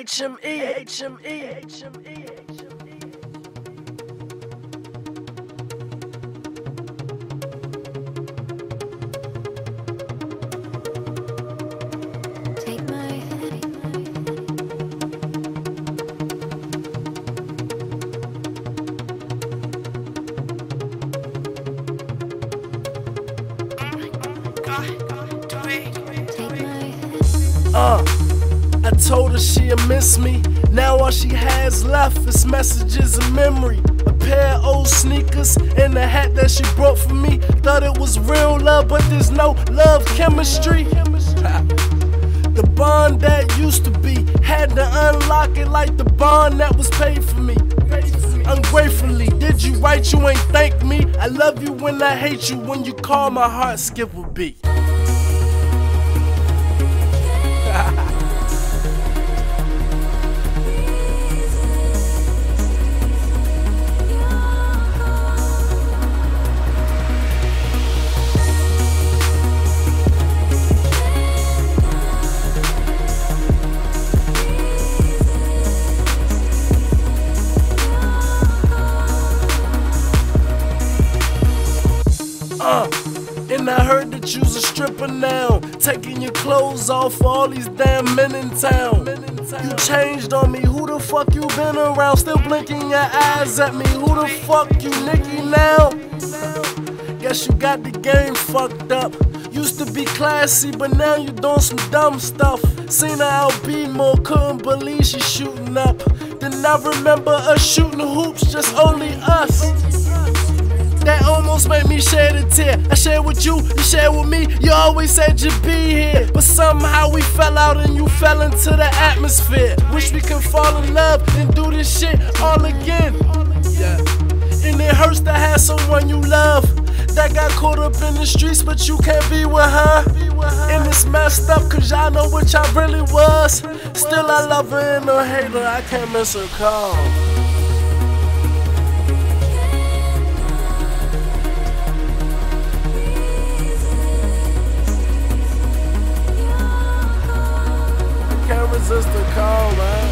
HME, HME, HME. I told her she'd miss me. Now all she has left is messages and memory. A pair of old sneakers and a hat that she brought for me. Thought it was real love, but there's no love chemistry. The bond that used to be, had to unlock it like the bond that was paid for me. Ungratefully, did you right? You ain't thank me. I love you when I hate you. When you call, my heart skip a beat. And I heard that you's a stripper now, taking your clothes off for all these damn men in town. You changed on me, who the fuck you been around? Still blinking your eyes at me, who the fuck you Nicki now? Guess you got the game fucked up. Used to be classy, but now you doing some dumb stuff. Seen her out B-more, couldn't believe she shooting up. Then I remember us shooting hoops, just only us. That almost made me shed a tear. I shared with you, you shared with me. You always said you'd be here, but somehow we fell out and you fell into the atmosphere. Wish we could fall in love and do this shit all again. Yeah. And it hurts to have someone you love that got caught up in the streets, but you can't be with her. And it's messed up, cause y'all know what y'all really was. Still I love her and I hate her, I can't miss her call. Resist the call, man.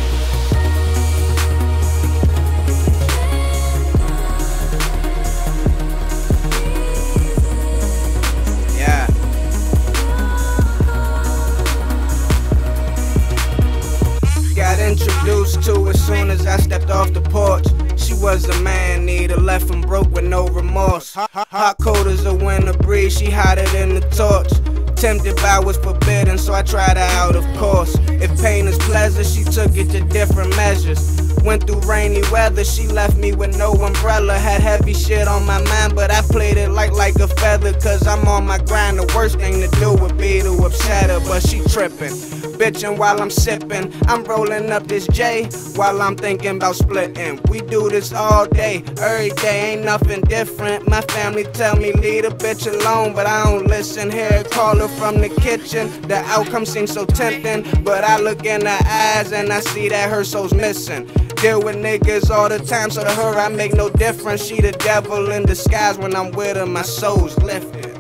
Yeah. Got introduced to as soon as I stepped off the porch. She was a man eater, left and broke with no remorse. Hot cold as a winter breeze, she hotter than the torch. Tempted by what's forbidden, so I tried her out, of course. If pain is pleasure, she took it to different measures. Went through rainy weather, she left me with no umbrella. Had heavy shit on my mind, but I played it like a feather. Cause I'm on my grind, the worst thing to do would be to upset her. But she trippin', bitchin' while I'm sippin'. I'm rollin' up this J while I'm thinking about splitting. We do this all day, every day, ain't nothing different. My family tell me leave the bitch alone, but I don't listen. Hear call her from the kitchen, the outcome seems so tempting. But I look in her eyes and I see that her soul's missing. Deal with niggas all the time, so to her I make no difference. She the devil in disguise, when I'm with her my soul's lifted.